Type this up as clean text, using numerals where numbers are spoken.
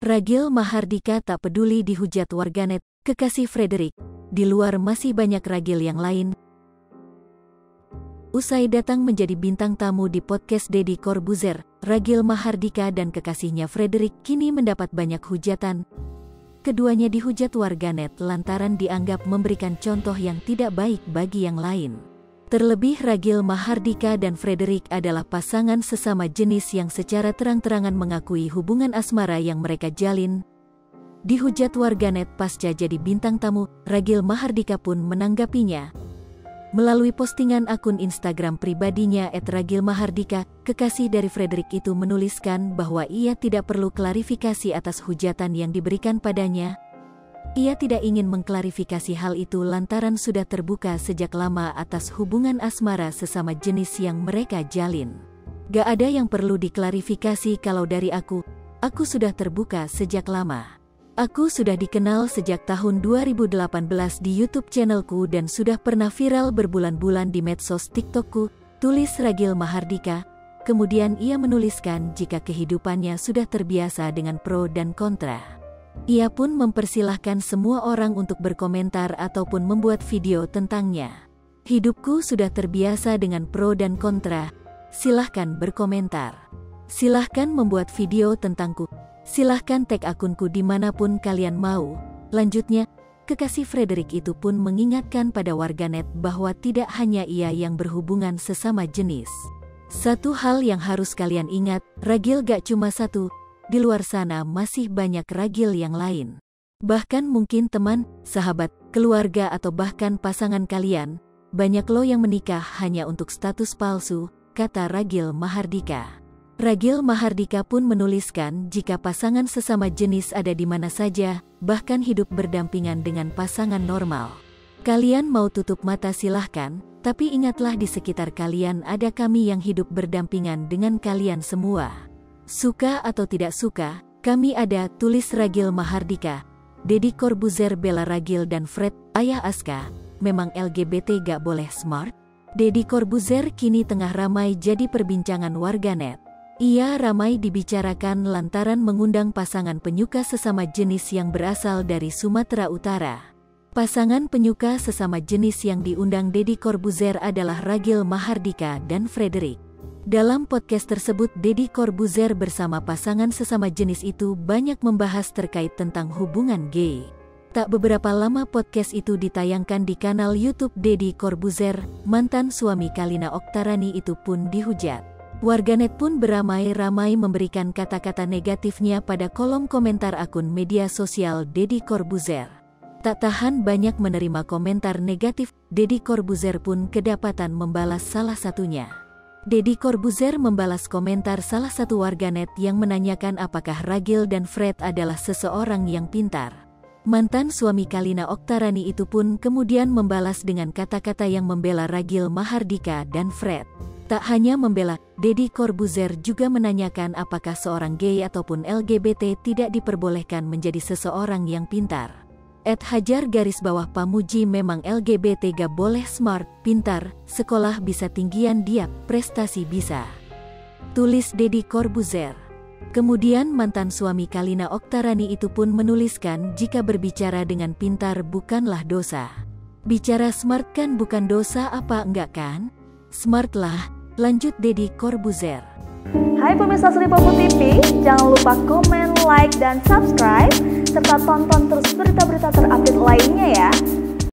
Ragil Mahardika tak peduli dihujat warganet, kekasih Frederick. Di luar masih banyak ragil yang lain. Usai datang menjadi bintang tamu di podcast Deddy Corbuzier, Ragil Mahardika dan kekasihnya Frederick kini mendapat banyak hujatan. Keduanya dihujat warganet lantaran dianggap memberikan contoh yang tidak baik bagi yang lain. Terlebih Ragil Mahardika dan Frederick adalah pasangan sesama jenis yang secara terang-terangan mengakui hubungan asmara yang mereka jalin. Dihujat warganet pasca jadi bintang tamu, Ragil Mahardika pun menanggapinya. Melalui postingan akun Instagram pribadinya @ragilmahardika, kekasih dari Frederick itu menuliskan bahwa ia tidak perlu klarifikasi atas hujatan yang diberikan padanya. Ia tidak ingin mengklarifikasi hal itu lantaran sudah terbuka sejak lama atas hubungan asmara sesama jenis yang mereka jalin. Gak ada yang perlu diklarifikasi kalau dari aku sudah terbuka sejak lama. Aku sudah dikenal sejak tahun 2018 di YouTube channelku dan sudah pernah viral berbulan-bulan di medsos TikTokku, tulis Ragil Mahardika. Kemudian ia menuliskan jika kehidupannya sudah terbiasa dengan pro dan kontra. Ia pun mempersilahkan semua orang untuk berkomentar ataupun membuat video tentangnya. Hidupku sudah terbiasa dengan pro dan kontra. Silahkan berkomentar. Silahkan membuat video tentangku. Silahkan tag akunku dimanapun kalian mau. Lanjutnya, kekasih Frederick itu pun mengingatkan pada warganet bahwa tidak hanya ia yang berhubungan sesama jenis. Satu hal yang harus kalian ingat, ragil gak cuma satu. Di luar sana masih banyak ragil yang lain. Bahkan mungkin teman, sahabat, keluarga atau bahkan pasangan kalian. Banyak lo yang menikah hanya untuk status palsu, kata Ragil Mahardika. Ragil Mahardika pun menuliskan jika pasangan sesama jenis ada di mana saja, bahkan hidup berdampingan dengan pasangan normal. Kalian mau tutup mata silahkan, tapi ingatlah di sekitar kalian ada kami yang hidup berdampingan dengan kalian semua. Suka atau tidak suka, kami ada, tulis Ragil Mahardika. Deddy Corbuzier bela Ragil dan Fred, ayah Aska, memang LGBT gak boleh smart? Deddy Corbuzier kini tengah ramai jadi perbincangan warganet. Ia ramai dibicarakan lantaran mengundang pasangan penyuka sesama jenis yang berasal dari Sumatera Utara. Pasangan penyuka sesama jenis yang diundang Deddy Corbuzier adalah Ragil Mahardika dan Frederick. Dalam podcast tersebut Deddy Corbuzier bersama pasangan sesama jenis itu banyak membahas terkait tentang hubungan gay. Tak beberapa lama podcast itu ditayangkan di kanal YouTube Deddy Corbuzier, mantan suami Kalina Oktarani itu pun dihujat. Warganet pun beramai-ramai memberikan kata-kata negatifnya pada kolom komentar akun media sosial Deddy Corbuzier. Tak tahan banyak menerima komentar negatif, Deddy Corbuzier pun kedapatan membalas salah satunya. Deddy Corbuzier membalas komentar salah satu warganet yang menanyakan apakah Ragil dan Fred adalah seseorang yang pintar. Mantan suami Kalina Oktarani itu pun kemudian membalas dengan kata-kata yang membela Ragil Mahardika dan Fred. Tak hanya membela, Deddy Corbuzier juga menanyakan apakah seorang gay ataupun LGBT tidak diperbolehkan menjadi seseorang yang pintar. @hajar_pamuji memang LGBT gak boleh smart, pintar, sekolah bisa tinggian dia, prestasi bisa. Tulis Deddy Corbuzier. Kemudian mantan suami Kalina Oktarani itu pun menuliskan jika berbicara dengan pintar bukanlah dosa. Bicara smart kan bukan dosa apa enggak kan? Smart lah. Lanjut Deddy Corbuzier. Hai pemirsa Seripopo TV, jangan lupa komen, like, dan subscribe, serta tonton terus berita-berita